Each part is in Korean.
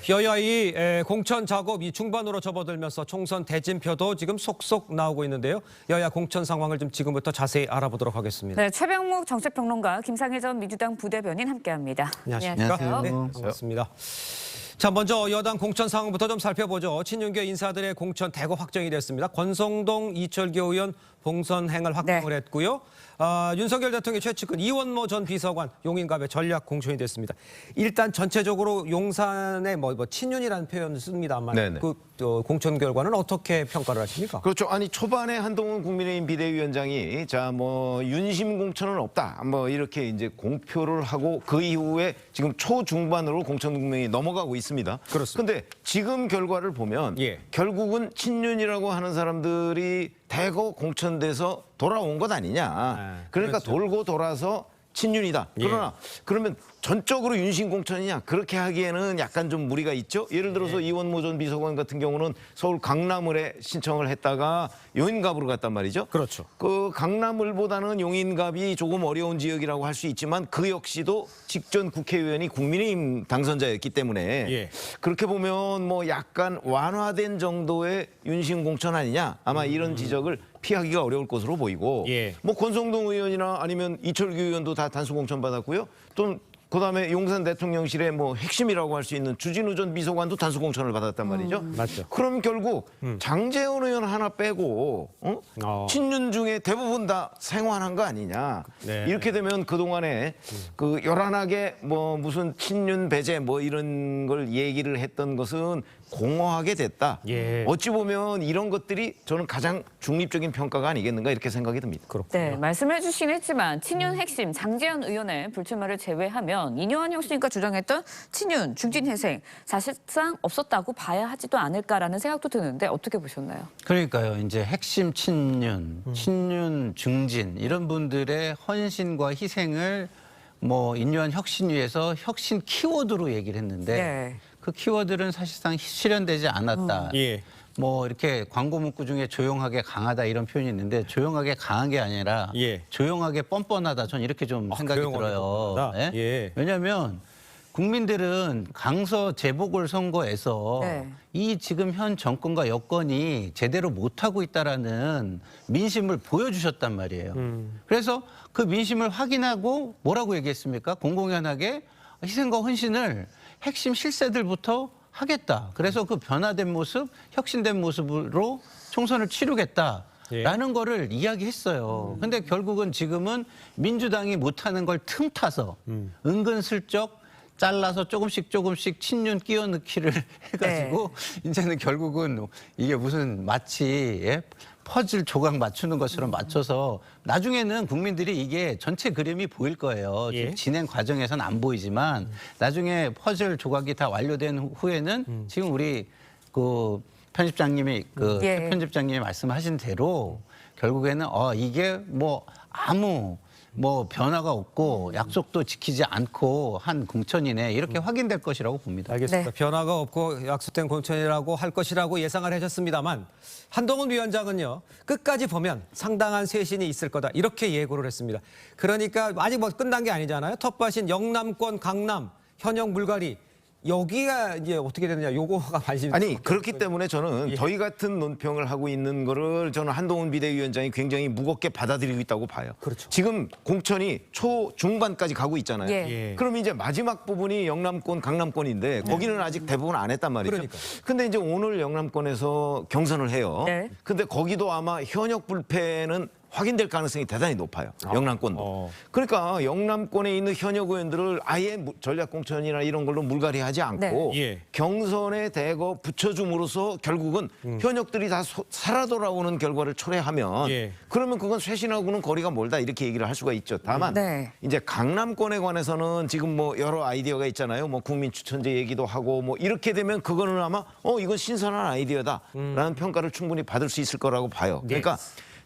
여야의 공천 작업이 중반으로 접어들면서 총선 대진표도 지금 속속 나오고 있는데요. 여야 공천 상황을 좀 지금부터 자세히 알아보도록 하겠습니다. 네, 최병묵 정책평론가, 김상희 전 민주당 부대변인 함께합니다. 안녕하십니까? 안녕하세요. 네, 반갑습니다. 자, 먼저 여당 공천 상황부터 좀 살펴보죠. 친윤계 인사들의 공천 대거 확정이 됐습니다. 권성동, 이철규 의원 공선행을 확정을 했고요. 윤석열 대통령의 최측근 이원모 전 비서관 용인갑의 전략 공천이 됐습니다. 일단 전체적으로 용산의 친윤이라는 표현을 씁니다만 공천 결과는 어떻게 평가를 하십니까? 그렇죠. 아니 초반에 한동훈 국민의힘 비대위원장이 윤심 공천은 없다. 이렇게 이제 공표를 하고 그 이후에 지금 초중반으로 공천 국면이 넘어가고 있습니다. 그렇습니다. 그런데 지금 결과를 보면 결국은 친윤이라고 하는 사람들이 대거 공천돼서 돌아온 것 아니냐. 그러니까 그렇죠. 돌고 돌아서 친윤이다. 그러나 그러면 전적으로 윤심 공천이냐 그렇게 하기에는 약간 좀 무리가 있죠. 예를 들어서 이원모 전 비서관 같은 경우는 서울 강남을에 신청을 했다가 용인갑으로 갔단 말이죠. 그렇죠. 그 강남을보다는 용인갑이 조금 어려운 지역이라고 할 수 있지만 그 역시도 직전 국회의원이 국민의힘 당선자였기 때문에 그렇게 보면 약간 완화된 정도의 윤심 공천 아니냐 아마 이런 지적을 피하기가 어려울 것으로 보이고 권성동 의원이나 아니면 이철규 의원도 다 단수 공천 받았고요. 또 그다음에 용산 대통령실의 핵심이라고 할 수 있는 주진우 전 비서관도 단수 공천을 받았단 말이죠. 맞죠. 그럼 결국 장제원 의원 하나 빼고 친윤 중에 대부분 다 생환한 거 아니냐. 이렇게 되면 그동안에 그 요란하게 무슨 친윤 배제 이런 걸 얘기를 했던 것은 공허하게 됐다. 어찌 보면 이런 것들이 저는 가장 중립적인 평가가 아니겠는가 이렇게 생각이 듭니다. 네, 말씀해 주시긴 했지만 친윤 핵심 장제원 의원의 불출마를 제외하면 이뇨한 혁신이가 주장했던 친윤 중진회생 사실상 없었다고 봐야 하지도 않을까라는 생각도 드는데 어떻게 보셨나요? 그러니까요. 이제 핵심 친윤, 친윤 중진 이런 분들의 헌신과 희생을 인요한 혁신 위해서 혁신 키워드로 얘기를 했는데 그 키워드는 사실상 실현되지 않았다. 이렇게 광고 문구 중에 조용하게 강하다 이런 표현이 있는데 조용하게 강한 게 아니라 조용하게 뻔뻔하다. 전 이렇게 좀 생각이 들어요. 왜냐하면 국민들은 강서 재보궐선거에서 이 지금 현 정권과 여건이 제대로 못하고 있다라는 민심을 보여주셨단 말이에요. 그래서 그 민심을 확인하고 뭐라고 얘기했습니까? 공공연하게 희생과 헌신을 핵심 실세들부터 하겠다. 그래서 그 변화된 모습, 혁신된 모습으로 총선을 치르겠다라는 거를 이야기했어요. 근데 결국은 지금은 민주당이 못하는 걸 틈타서 은근슬쩍 잘라서 조금씩 친윤 끼워 넣기를 해가지고 이제는 결국은 이게 무슨 마치 퍼즐 조각 맞추는 것처럼 맞춰서 나중에는 국민들이 이게 전체 그림이 보일 거예요. 진행 과정에서는 안 보이지만 나중에 퍼즐 조각이 다 완료된 후에는 지금 우리 그 편집장님이 최 편집장님이 말씀하신 대로 결국에는 이게 아무 변화가 없고 약속도 지키지 않고 한 공천이네 이렇게 확인될 것이라고 봅니다. 알겠습니다. 변화가 없고 약속된 공천이라고 할 것이라고 예상을 하셨습니다만 한동훈 위원장은요. 끝까지 보면 상당한 쇄신이 있을 거다 이렇게 예고를 했습니다. 그러니까 아직 끝난 게 아니잖아요. 텃밭인 영남권 강남 현역 물갈이 여기가 이제 어떻게 되느냐 요거가 관심이 그렇기 때문에 저는 저희 같은 논평을 하고 있는 거를 저는 한동훈 비대위원장이 굉장히 무겁게 받아들이고 있다고 봐요. 지금 공천이 초중반까지 가고 있잖아요. 그럼 이제 마지막 부분이 영남권 강남권인데 거기는 아직 대부분 안 했단 말이죠. 근데 이제 오늘 영남권에서 경선을 해요. 근데 거기도 아마 현역 불패는 확인될 가능성이 대단히 높아요. 영남권도. 그러니까 영남권에 있는 현역 의원들을 아예 전략공천이나 이런 걸로 물갈이하지 않고 경선에 대거 붙여줌으로써 결국은 현역들이 다 살아 돌아오는 결과를 초래하면 그러면 그건 쇄신하고는 거리가 멀다 이렇게 얘기를 할 수가 있죠. 다만 이제 강남권에 관해서는 지금 여러 아이디어가 있잖아요. 국민 추천제 얘기도 하고 이렇게 되면 그거는 아마 이건 신선한 아이디어다라는 평가를 충분히 받을 수 있을 거라고 봐요. 그러니까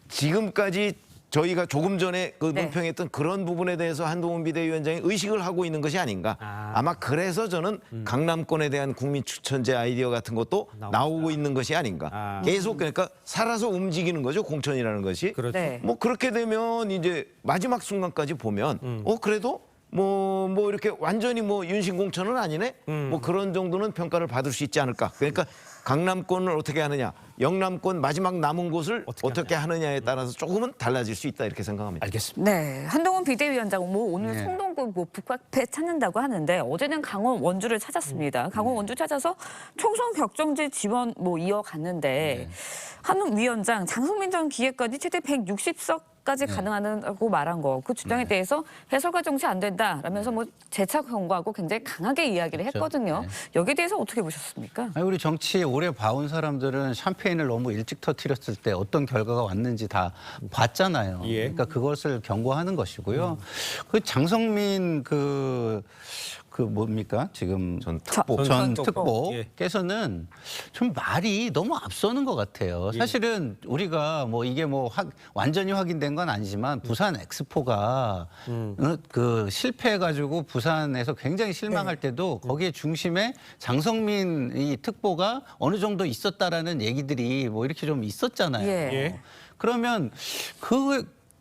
지금까지 저희가 조금 전에 논평했던 그런 부분에 대해서 한동훈 비대위원장이 의식을 하고 있는 것이 아닌가. 아마 그래서 저는 강남권에 대한 국민 추천제 아이디어 같은 것도 나오고 있는 것이 아닌가. 계속 그러니까 살아서 움직이는 거죠. 공천이라는 것이. 그렇게 되면 이제 마지막 순간까지 보면 그래도 뭐 이렇게 완전히 뭐 윤신공천은 아니네. 뭐 그런 정도는 평가를 받을 수 있지 않을까. 그러니까 강남권을 어떻게 하느냐, 영남권 마지막 남은 곳을 어떻게 하느냐에 따라서 조금은 달라질 수 있다 이렇게 생각합니다. 알겠습니다. 네, 한동훈 비대위원장 오늘 성동구 북카페 찾는다고 하는데 어제는 강원 원주를 찾았습니다. 강원 원주 찾아서 총선 격정지 지원 이어갔는데 한동훈 위원장 장성민 전 기획관이 최대 160석까지 가능하다고 말한 거, 그 주장에 대해서 해설과 정치 안 된다라면서 재차 경고하고 굉장히 강하게 이야기를 했거든요. 여기에 대해서 어떻게 보셨습니까? 아니, 우리 정치 오래 봐온 사람들은 샴페인을 너무 일찍 터뜨렸을 때 어떤 결과가 왔는지 다 봤잖아요. 그러니까 그것을 경고하는 것이고요. 그 장성민 뭡니까? 지금 전 특보께서는 좀 말이 너무 앞서는 것 같아요. 사실은 우리가 이게 완전히 확인된 건 아니지만 부산 엑스포가 실패해가지고 부산에서 굉장히 실망할 때도 거기에 중심에 장성민 이 특보가 어느 정도 있었다라는 얘기들이 이렇게 좀 있었잖아요. 그러면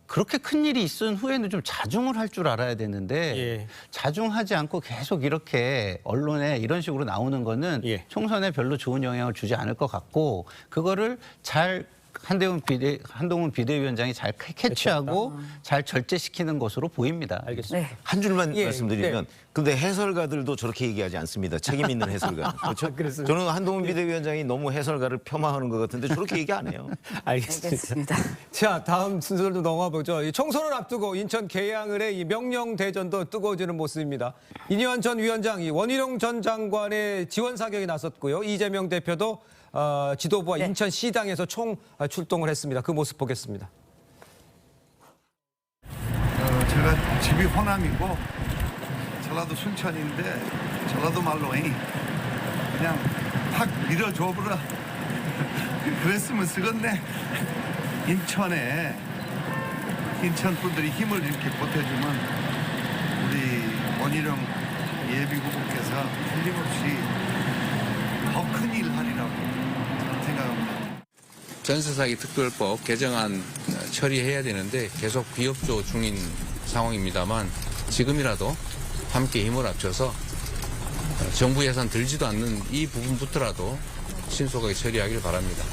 그렇게 큰 일이 있은 후에는 좀 자중을 할 줄 알아야 되는데 자중하지 않고 계속 이렇게 언론에 이런 식으로 나오는 거는 총선에 별로 좋은 영향을 주지 않을 것 같고, 그거를 잘 한동훈 비대위원장이 잘 캐치하고 잘 절제시키는 것으로 보입니다. 알겠습니다. 한 줄만 말씀드리면, 근데 해설가들도 저렇게 얘기하지 않습니다. 책임 있는 해설가. 그렇죠? 저는 한동훈 비대위원장이 너무 해설가를 폄하하는 것 같은데 저렇게 얘기 안 해요. 알겠습니다. 자, 다음 순서로 넘어가 보죠. 이 총선을 앞두고 인천 계양을의 이 명령대전도 뜨거워지는 모습입니다. 이뇨한 전 위원장이 원희룡 전 장관의 지원 사격에 나섰고요. 이재명 대표도 지도부와 인천시당에서 총 출동을 했습니다. 그 모습 보겠습니다. 제가 집이 호남이고 전라도 순천인데 전라도 말로 그냥 확 밀어줘보라 그랬으면 쓰겠네. 인천 분들이 힘을 이렇게 보태주면 우리 원희룡 예비 후보께서 틀림없이 더 큰 일 하리라고 생각합니다. 전세사기 특별법 개정안 처리해야 되는데 계속 비협조 중인 상황입니다만 지금이라도 함께 힘을 합쳐서 정부 예산 들지도 않는 이 부분부터라도 신속하게 처리하길 바랍니다.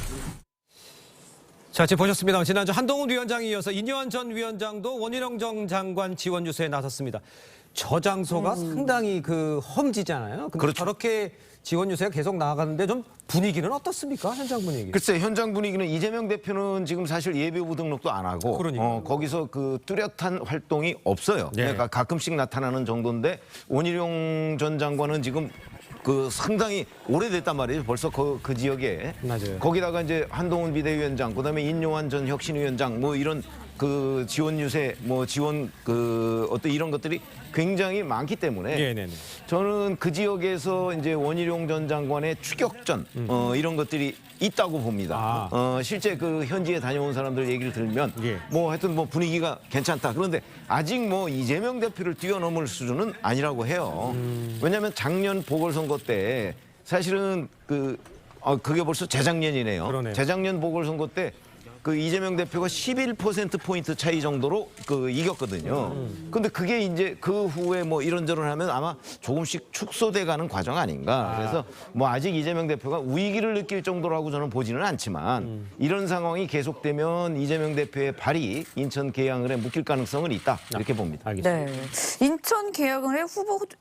자, 지금 보셨습니다. 지난주 한동훈 위원장에 이어서 이뇨한 전 위원장도 원희룡 전 장관 지원 유세에 나섰습니다. 저 장소가 상당히 험지잖아요. 근데 저렇게 지원 유세가 계속 나아가는데 좀 분위기는 어떻습니까? 현장 분위기. 글쎄, 현장 분위기는 이재명 대표는 지금 사실 예비후보 등록도 안 하고 거기서 뚜렷한 활동이 없어요. 그러니까 가끔씩 나타나는 정도인데, 원희룡 전 장관은 지금 상당히 오래됐단 말이에요. 벌써 그 지역에. 맞아요. 거기다가 이제 한동훈 비대위원장, 그다음에 인뇨한 전 혁신위원장 이런 지원 유세, 지원 어떤 이런 것들이 굉장히 많기 때문에 저는 그 지역에서 이제 원희룡 전 장관의 추격전 이런 것들이 있다고 봅니다. 실제 현지에 다녀온 사람들 얘기를 들으면 하여튼 분위기가 괜찮다. 그런데 아직 이재명 대표를 뛰어넘을 수준은 아니라고 해요. 왜냐하면 작년 보궐선거 때 사실은 그게 벌써 재작년이네요. 그러네요. 재작년 보궐선거 때 이재명 대표가 11%포인트 차이 정도로 이겼거든요. 근데 그게 이제 그 후에 이런저런 하면 아마 조금씩 축소돼 가는 과정 아닌가. 그래서 아직 이재명 대표가 위기를 느낄 정도라고 저는 보지는 않지만 이런 상황이 계속되면 이재명 대표의 발이 인천 계양을에 묶일 가능성은 있다. 이렇게 봅니다. 알겠습니다. 네, 인천 계양을의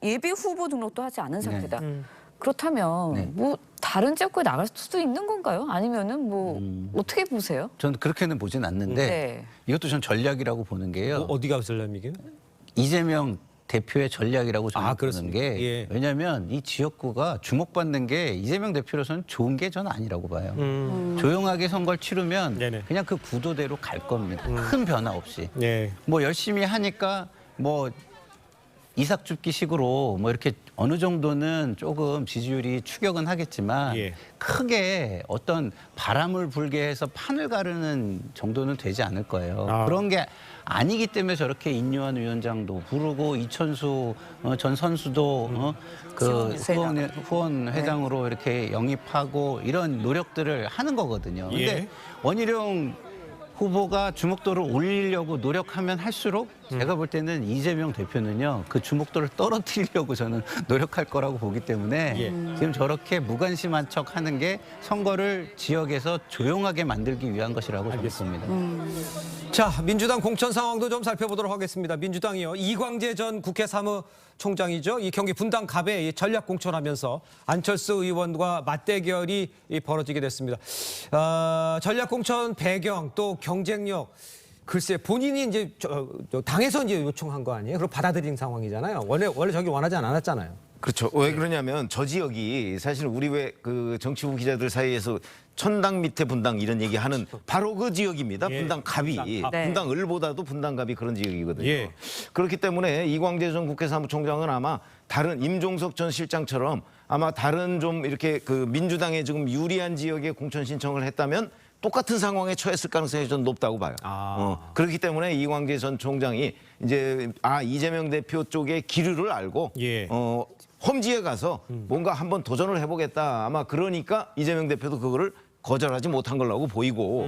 예비 후보 등록도 하지 않은 상태다. 그렇다면 다른 지역구에 나갈 수도 있는 건가요? 아니면은 어떻게 보세요? 저는 그렇게는 보진 않는데 이것도 전 전략이라고 보는 게요. 어디가 전략이게요? 이재명 대표의 전략이라고 저는 보는 게, 왜냐하면 이 지역구가 주목받는 게 이재명 대표로서는 좋은 게 저는 아니라고 봐요. 조용하게 선거를 치르면 그냥 그 구도대로 갈 겁니다. 큰 변화 없이. 열심히 하니까 이삭줍기식으로 이렇게 어느 정도는 조금 지지율이 추격은 하겠지만 크게 어떤 바람을 불게 해서 판을 가르는 정도는 되지 않을 거예요. 그런 게 아니기 때문에 저렇게 인뇨한 위원장도 부르고 이천수 전 선수도 후원 회장으로 이렇게 영입하고 이런 노력들을 하는 거거든요. 근데 원희룡 후보가 주목도를 올리려고 노력하면 할수록 제가 볼 때는 이재명 대표는요, 그 주목도를 떨어뜨리려고 저는 노력할 거라고 보기 때문에 지금 저렇게 무관심한 척 하는 게 선거를 지역에서 조용하게 만들기 위한 것이라고 저는 봅니다. 자, 민주당 공천 상황도 좀 살펴보도록 하겠습니다. 민주당이요. 이광재 전 국회 사무총장이죠. 이 경기 분당 갑에 전략 공천하면서 안철수 의원과 맞대결이 벌어지게 됐습니다. 전략 공천 배경 또 경쟁력. 글쎄 본인이 이제 당에서 이제 요청한 거 아니에요? 그리고 받아들인 상황이잖아요. 원래 저기 원하지 않았잖아요. 그렇죠. 왜 그러냐면 저 지역이 사실 우리 왜 그 정치부 기자들 사이에서 천당 밑에 분당 이런 얘기하는 바로 그 지역입니다. 예. 분당 갑이 네. 분당 을보다도 분당 갑이 그런 지역이거든요. 예. 그렇기 때문에 이광재 전 국회 사무총장은 아마 다른 임종석 전 실장처럼 아마 다른 좀 이렇게 그 민주당에 지금 유리한 지역에 공천 신청을 했다면 똑같은 상황에 처했을 가능성이 좀 높다고 봐요. 그렇기 때문에 이광재 전 총장이 이제 이재명 대표 쪽의 기류를 알고 예. 험지에 가서 뭔가 한번 도전을 해보겠다. 아마 그러니까 이재명 대표도 그거를 거절하지 못한 걸라고 보이고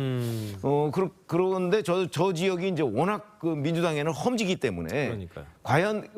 그런데 저 지역이 이제 워낙 그 민주당에는 험지기 때문에 그러니까요. 과연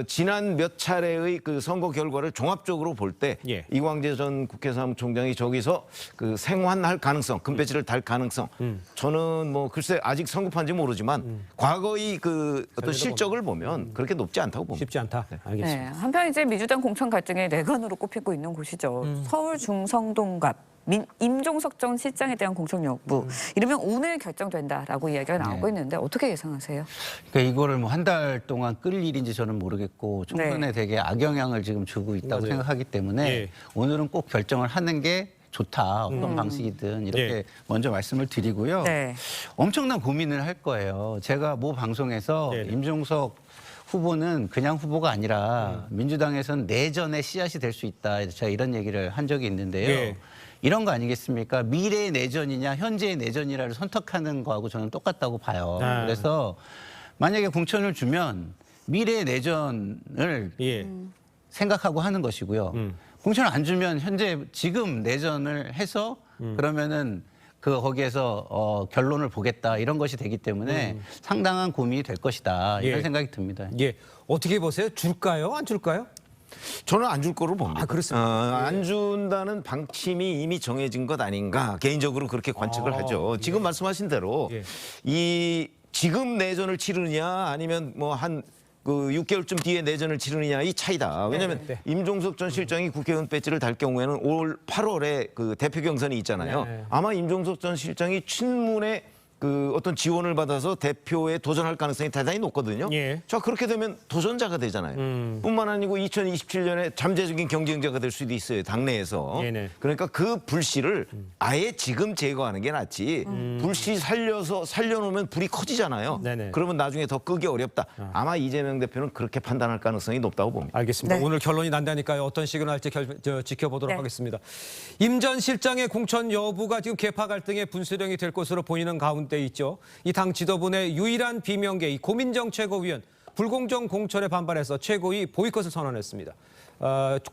지난 몇 차례의 그 선거 결과를 종합적으로 볼 때 예. 이광재 전 국회 사무총장이 저기서 그 생환할 가능성, 금배지를 달 가능성 저는 뭐 글쎄 아직 성급한지 모르지만 과거의 그 어떤 실적을 보면 그렇게 높지 않다고 봅니다. 쉽지 않다. 알겠습니다. 네, 한편 이제 민주당 공천 갈등의 내관으로 꼽히고 있는 곳이죠. 서울 중성동갑. 임종석 전 실장에 대한 공천 여부 이러면 오늘 결정된다라고 이야기가 나오고 있는데 어떻게 예상하세요? 그러니까 이거를 뭐 한 달 동안 끌 일인지 저는 모르겠고 총선에 되게 악영향을 지금 주고 있다고 맞아요. 생각하기 때문에 예. 오늘은 꼭 결정을 하는 게 좋다. 어떤 방식이든 이렇게 예. 먼저 말씀을 드리고요. 네. 엄청난 고민을 할 거예요. 제가 모 방송에서 네네. 임종석 후보는 그냥 후보가 아니라 민주당에서는 내전의 씨앗이 될 수 있다. 제가 이런 얘기를 한 적이 있는데요. 예. 이런 거 아니겠습니까? 미래의 내전이냐 현재의 내전이라를 선택하는 거하고 저는 똑같다고 봐요. 그래서 만약에 공천을 주면 미래의 내전을 예. 생각하고 하는 것이고요. 공천을 안 주면 현재 지금 내전을 해서 그러면은 거기에서 결론을 보겠다 이런 것이 되기 때문에 상당한 고민이 될 것이다 이런 예. 생각이 듭니다. 예. 어떻게 보세요? 줄까요? 안 줄까요? 저는 안 줄 거로 봅니다. 그렇습니까? 안 준다는 방침이 이미 정해진 것 아닌가 개인적으로 그렇게 관측을 하죠. 지금 말씀하신 대로 예. 이 지금 내전을 치르느냐 아니면 뭐 한 그 6개월쯤 뒤에 내전을 치르느냐 이 차이다. 왜냐하면 네. 임종석 전 실장이 국회의원 배지를 달 경우에는 올 8월에 그 대표 경선이 있잖아요. 네. 아마 임종석 전 실장이 친문의 그 어떤 지원을 받아서 대표에 도전할 가능성이 대단히 높거든요. 예. 자 그렇게 되면 도전자가 되잖아요. 뿐만 아니고 2027년에 잠재적인 경쟁자가 될 수도 있어요. 당내에서. 네네. 그러니까 그 불씨를 아예 지금 제거하는 게 낫지. 불씨 살려놓으면 불이 커지잖아요. 네네. 그러면 나중에 더 끄기 어렵다. 아마 이재명 대표는 그렇게 판단할 가능성이 높다고 봅니다. 알겠습니다. 네. 오늘 결론이 난다니까요. 어떤 시그널 할지 지켜보도록 네. 하겠습니다. 임 전 실장의 공천 여부가 지금 계파 갈등의 분수령이 될 것으로 보이는 가운데 있죠. 이 당 지도부 내 유일한 비명계 이 고민정 최고위원 불공정 공천에 반발해서 최고위 보이콧을 선언했습니다.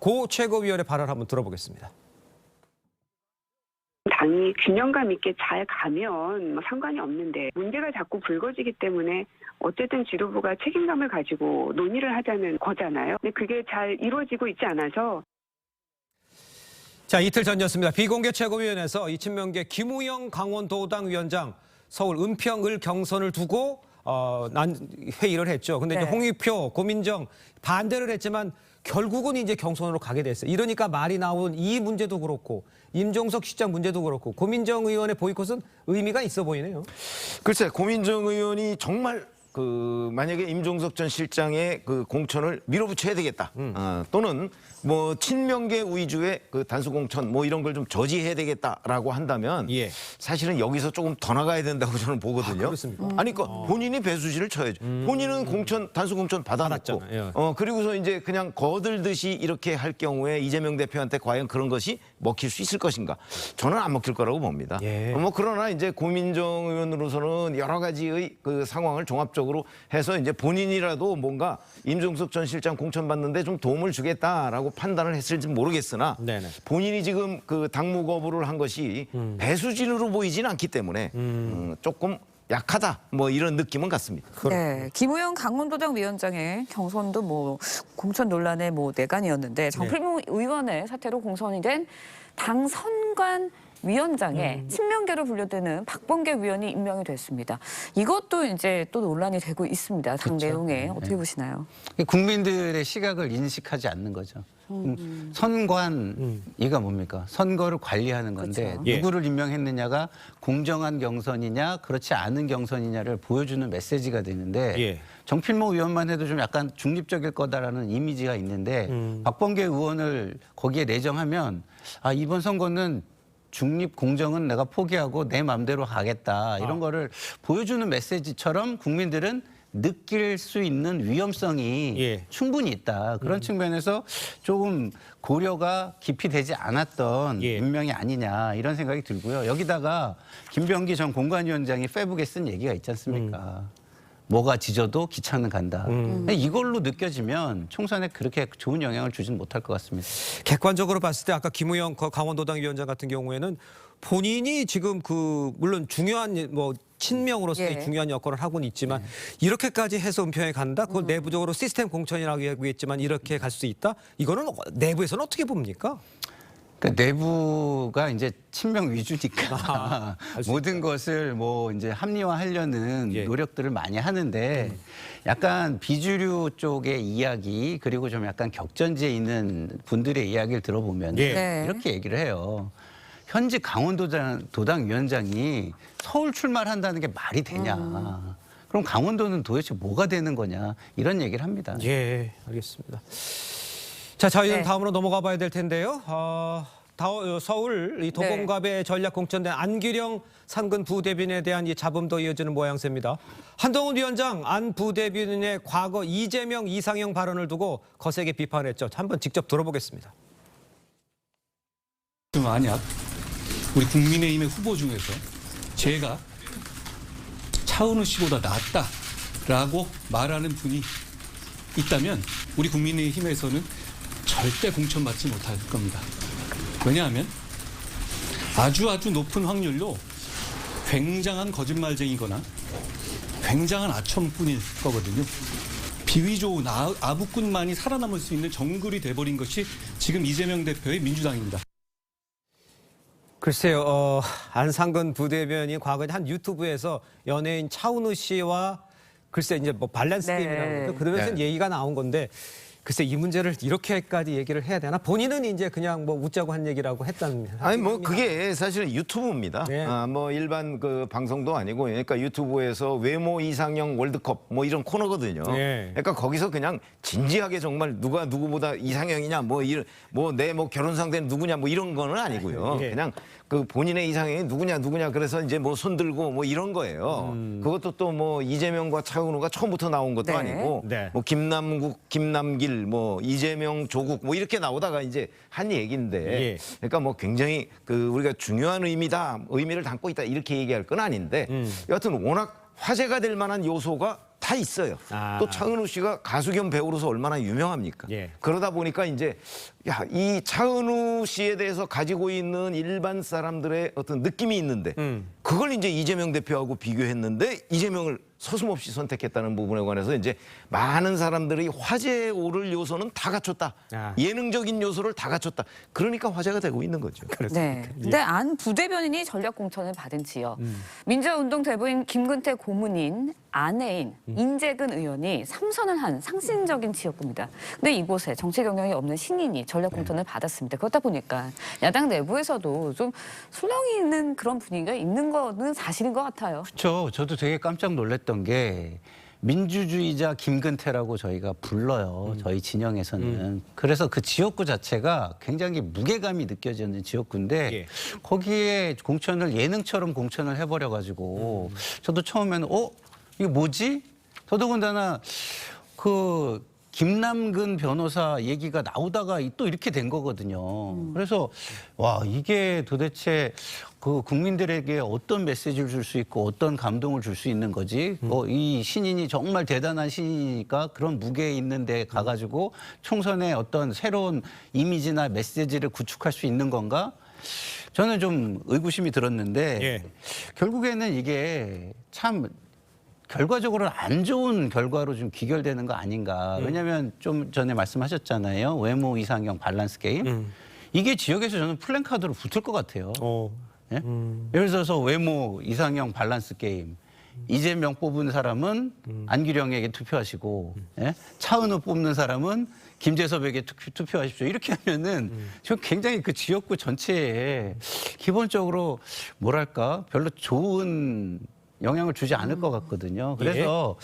고 최고위원의 발언을 한번 들어보겠습니다. 당이 균형감 있게 잘 가면 뭐 상관이 없는데 문제가 자꾸 불거지기 때문에 어쨌든 지도부가 책임감을 가지고 논의를 하자는 거잖아요. 근데 그게 잘 이루어지고 있지 않아서 자, 이틀 전이었습니다. 비공개 최고위원회에서 이 친명계 김우영 강원도당 위원장 서울 은평을 경선을 두고 회의를 했죠. 근데 이제 네. 홍익표, 고민정 반대를 했지만 결국은 이제 경선으로 가게 됐어요. 이러니까 말이 나온 이 문제도 그렇고 임종석 실장 문제도 그렇고 고민정 의원의 보이콧은 의미가 있어 보이네요. 글쎄 고민정 의원이 정말 그 만약에 임종석 전 실장의 그 공천을 밀어붙여야 되겠다. 또는 뭐 친명계 위주의 그 단수 공천 뭐 이런 걸 좀 저지해야 되겠다라고 한다면 예. 사실은 여기서 조금 더 나가야 된다고 저는 보거든요. 그렇습니까? 아니 그러니까 본인이 배수지를 쳐야죠. 본인은 공천 단수 공천 받아놨고 받았잖아요. 예. 그리고서 이제 그냥 거들듯이 이렇게 할 경우에 이재명 대표한테 과연 그런 것이 먹힐 수 있을 것인가? 저는 안 먹힐 거라고 봅니다. 예. 뭐 그러나 이제 고민정 의원으로서는 여러 가지의 그 상황을 종합적으로 해서 이제 본인이라도 뭔가 임종석 전 실장 공천 받는데 좀 도움을 주겠다라고 판단을 했을지 모르겠으나 네네. 본인이 지금 그 당무 거부를 한 것이 배수진으로 보이지는 않기 때문에 조금 약하다 뭐 이런 느낌은 같습니다. 네, 김우영 강원도당 위원장의 경선도 뭐 공천 논란의 뭐 내관이었는데 정필모 의원의 사태로 공선이 된 당 선관 위원장에 친명계로 분류되는 박범계 위원이 임명이 됐습니다. 이것도 이제 또 논란이 되고 있습니다. 당 내용에 어떻게 보시나요? 국민들의 시각을 인식하지 않는 거죠. 선관 이가 뭡니까? 선거를 관리하는 건데 그렇죠. 누구를 임명했느냐가 공정한 경선이냐 그렇지 않은 경선이냐를 보여주는 메시지가 되는데 예. 정필모 의원만 해도 좀 약간 중립적일 거다라는 이미지가 있는데 박범계 의원을 거기에 내정하면 아 이번 선거는 중립 공정은 내가 포기하고 내 마음대로 가겠다 이런 거를 보여주는 메시지처럼 국민들은 느낄 수 있는 위험성이 예. 충분히 있다. 그런 측면에서 조금 고려가 깊이 되지 않았던 예. 임명이 아니냐 이런 생각이 들고요. 여기다가 김병기 전 공관위원장이 페북에 쓴 얘기가 있지 않습니까? 뭐가 지져도 기차는 간다. 이걸로 느껴지면 총선에 그렇게 좋은 영향을 주진 못할 것 같습니다. 객관적으로 봤을 때 아까 김우영 강원도당 위원장 같은 경우에는 본인이 지금 그 물론 중요한 뭐 친명으로서의 예. 중요한 여건을 하고는 있지만 이렇게까지 해서 은평에 간다? 그걸 내부적으로 시스템 공천이라고 얘기했지만 이렇게 갈 수 있다? 이거는 내부에서는 어떻게 봅니까? 그러니까 내부가 이제 친명 위주니까 모든 것을 뭐 이제 합리화하려는 예. 노력들을 많이 하는데 약간 비주류 쪽의 이야기 그리고 좀 약간 격전지에 있는 분들의 이야기를 들어보면 예. 네. 이렇게 얘기를 해요. 현직 강원도당 위원장이 서울 출마를 한다는 게 말이 되냐. 그럼 강원도는 도대체 뭐가 되는 거냐. 이런 얘기를 합니다. 예, 알겠습니다. 자, 저희는 네. 다음으로 넘어가 봐야 될 텐데요. 서울 이 도봉갑에 전략 공천된 안규령 상근 부대변인에 대한 이 잡음도 이어지는 모양새입니다. 한동훈 위원장 안 부대변인의 과거 이재명 이상형 발언을 두고 거세게 비판했죠. 한번 직접 들어보겠습니다. 만약 우리 국민의힘의 후보 중에서 제가 차은우 씨보다 낫다라고 말하는 분이 있다면 우리 국민의힘에서는 절대 공천받지 못할 겁니다. 왜냐하면 아주 높은 확률로 굉장한 거짓말쟁이거나 굉장한 아첨꾼일 거거든요. 비위 좋은 아부꾼만이 살아남을 수 있는 정글이 돼버린 것이 지금 이재명 대표의 민주당입니다. 글쎄요, 안상근 부대변인이 과거에 한 유튜브에서 연예인 차은우 씨와 글쎄 이제 뭐 밸런스 네. 게임이라고 그러죠. 그러면서 얘기가 나온 건데 글쎄 이 문제를 이렇게까지 얘기를 해야 되나? 본인은 이제 그냥 뭐 웃자고 한 얘기라고 했다는. 아니 뭐 그게 사실은 유튜브입니다. 네. 뭐 일반 그 방송도 아니고 그러니까 유튜브에서 외모 이상형 월드컵 뭐 이런 코너거든요. 네. 그러니까 거기서 그냥 진지하게 정말 누가 누구보다 이상형이냐 뭐 내 뭐 결혼 상대는 누구냐 뭐 이런 거는 아니고요. 예. 그냥 그 본인의 이상형이 누구냐 그래서 이제 뭐 손들고 뭐 이런 거예요. 그것도 또 뭐 이재명과 차은우가 처음부터 나온 것도 네. 아니고 네. 뭐 김남국, 김남길, 뭐 이재명, 조국 뭐 이렇게 나오다가 이제 한 얘기인데 예. 그러니까 뭐 굉장히 그 우리가 중요한 의미를 담고 있다 이렇게 얘기할 건 아닌데 여하튼 워낙 화제가 될 만한 요소가 다 있어요. 또 차은우 씨가 가수 겸 배우로서 얼마나 유명합니까? 예. 그러다 보니까 이제 이 차은우 씨에 대해서 가지고 있는 일반 사람들의 어떤 느낌이 있는데 그걸 이제 이재명 대표하고 비교했는데 이재명을 서슴없이 선택했다는 부분에 관해서 이제 많은 사람들이 화제에 오를 요소는 다 갖췄다. 예능적인 요소를 다 갖췄다. 그러니까 화제가 되고 있는 거죠. 네. 근데 안 부대변인이 전략 공천을 받은 지역. 민주화운동 대부인 김근태 고문인 아내인 인재근 의원이 3선을 한 상징적인 지역구입니다. 근데 이곳에 정치 경력이 없는 신인이 전략 공천을 받았습니다. 그렇다 보니까 야당 내부에서도 좀 술렁이 있는 그런 분위기가 있는 거는 사실인 것 같아요. 그렇죠. 저도 되게 깜짝 놀랐던 게 민주주의자 김근태라고 저희가 불러요. 저희 진영에서는. 그래서 그 지역구 자체가 굉장히 무게감이 느껴지는 지역구인데 예. 거기에 공천을 예능처럼 공천을 해버려가지고 저도 처음에는 이게 뭐지? 더더군다나 그 김남근 변호사 얘기가 나오다가 또 이렇게 된 거거든요. 그래서 와 이게 도대체 그 국민들에게 어떤 메시지를 줄 수 있고 어떤 감동을 줄 수 있는 거지? 이 신인이 정말 대단한 신이니까 그런 무게 있는 데 가가지고 총선에 어떤 새로운 이미지나 메시지를 구축할 수 있는 건가? 저는 좀 의구심이 들었는데 예. 결국에는 이게 참 결과적으로 안 좋은 결과로 좀 귀결되는 거 아닌가. 왜냐하면 좀 전에 말씀하셨잖아요. 외모 이상형 밸런스 게임. 이게 지역에서 저는 플랜카드로 붙을 것 같아요. 예? 예를 들어서 외모 이상형 밸런스 게임. 이재명 뽑은 사람은 안기령에게 투표하시고 예? 차은우 뽑는 사람은 김재섭에게 투표하십시오. 이렇게 하면은 저 굉장히 그 지역구 전체에 기본적으로 뭐랄까 별로 좋은 영향을 주지 않을 것 같거든요. 그래서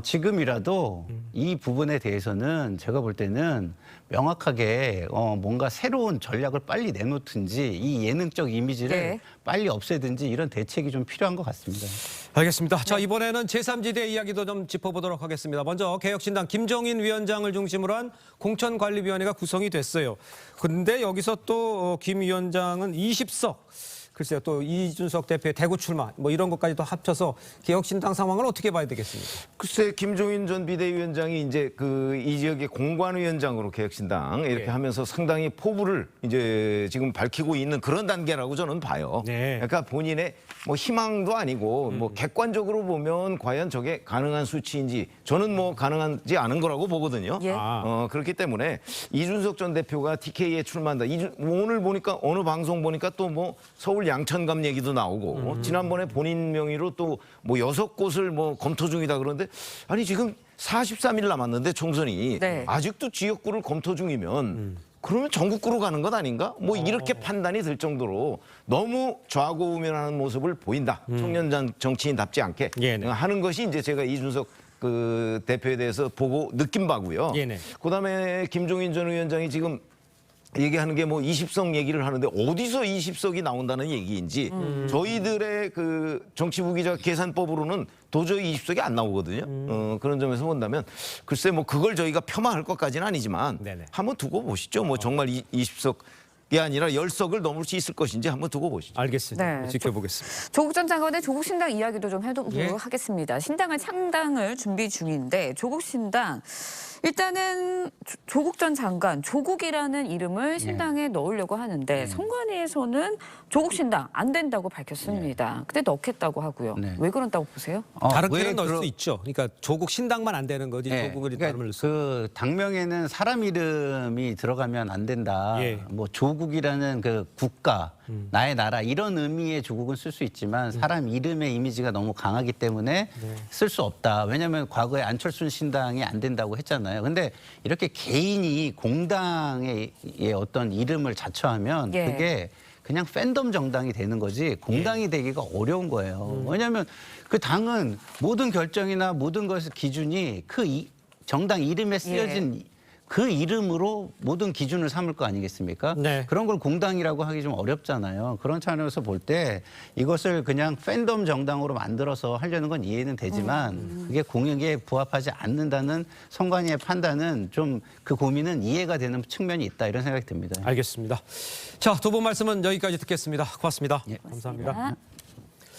지금이라도 이 부분에 대해서는 제가 볼 때는 명확하게 뭔가 새로운 전략을 빨리 내놓든지 이 예능적 이미지를 네. 빨리 없애든지 이런 대책이 좀 필요한 것 같습니다. 알겠습니다. 자, 이번에는 제3지대 이야기도 좀 짚어보도록 하겠습니다. 먼저 개혁신당 김종인 위원장을 중심으로 한 공천관리위원회가 구성이 됐어요. 근데 여기서 또 김 위원장은 20석. 글쎄요, 또 이준석 대표의 대구 출마 뭐 이런 것까지도 합쳐서 개혁신당 상황을 어떻게 봐야 되겠습니까? 글쎄 김종인 전 비대위원장이 이제 그 이 지역의 공관위원장으로 개혁신당 이렇게 예. 하면서 상당히 포부를 이제 지금 밝히고 있는 그런 단계라고 저는 봐요. 네. 그러니까 본인의 뭐 희망도 아니고 뭐 객관적으로 보면 과연 저게 가능한 수치인지 저는 뭐 가능하지 않은 거라고 보거든요. 예. 그렇기 때문에 이준석 전 대표가 TK에 출마한다. 오늘 보니까 어느 방송 보니까 또 뭐 서울 양천감 얘기도 나오고 지난번에 본인 명의로 또 뭐 6곳을 뭐 검토 중이다 그러는데 아니 지금 43일 남았는데 총선이 네. 아직도 지역구를 검토 중이면 그러면 전국구로 가는 것 아닌가? 뭐 이렇게 판단이 들 정도로 너무 좌고우면하는 모습을 보인다. 청년 정치인답지 않게 예, 네. 하는 것이 이제 제가 이준석 그 대표에 대해서 보고 느낀 바고요. 예, 네. 그다음에 김종인 전 위원장이 지금 얘기하는 게 뭐 20석 얘기를 하는데 어디서 20석이 나온다는 얘기인지 저희들의 그 정치부 기자 계산법으로는 도저히 20석이 안 나오거든요. 그런 점에서 본다면 글쎄 뭐 그걸 저희가 폄하할 것까지는 아니지만 네네. 한번 두고 보시죠. 뭐 정말 20석이 아니라 10석을 넘을 수 있을 것인지 한번 두고 보시죠. 알겠습니다. 네. 지켜보겠습니다. 조국 전 장관의 조국 신당 이야기도 좀 해보도록 예. 하겠습니다. 신당을 창당을 준비 중인데 조국 신당 일단은 조국 전 장관 조국이라는 이름을 신당에 넣으려고 하는데 선관위에서는 조국 신당 안 된다고 밝혔습니다. 근데 넣겠다고 하고요. 네. 왜 그런다고 보세요? 다른 왜 때는 넣을 그러- 수 있죠. 그러니까 조국 신당만 안 되는 거지 네, 조국을 그러니까 다름을 그 당명에는 사람 이름이 들어가면 안 된다. 예. 뭐 조국이라는 그 국가, 나의 나라 이런 의미의 조국은 쓸 수 있지만 사람 이름의 이미지가 너무 강하기 때문에 쓸 수 없다. 왜냐하면 과거에 안철수 신당이 안 된다고 했잖아요. 근데 이렇게 개인이 공당의 어떤 이름을 자처하면 예. 그게 그냥 팬덤 정당이 되는 거지 공당이 되기가 어려운 거예요. 왜냐하면 그 당은 모든 결정이나 모든 것의 기준이 그 정당 이름에 쓰여진 그 이름으로 모든 기준을 삼을 거 아니겠습니까? 네. 그런 걸 공당이라고 하기 좀 어렵잖아요. 그런 차원에서 볼 때 이것을 그냥 팬덤 정당으로 만들어서 하려는 건 이해는 되지만 그게 공익에 부합하지 않는다는 선관위의 판단은 좀 그 고민은 이해가 되는 측면이 있다 이런 생각이 듭니다. 알겠습니다. 자, 두 분 말씀은 여기까지 듣겠습니다. 고맙습니다. 예. 감사합니다.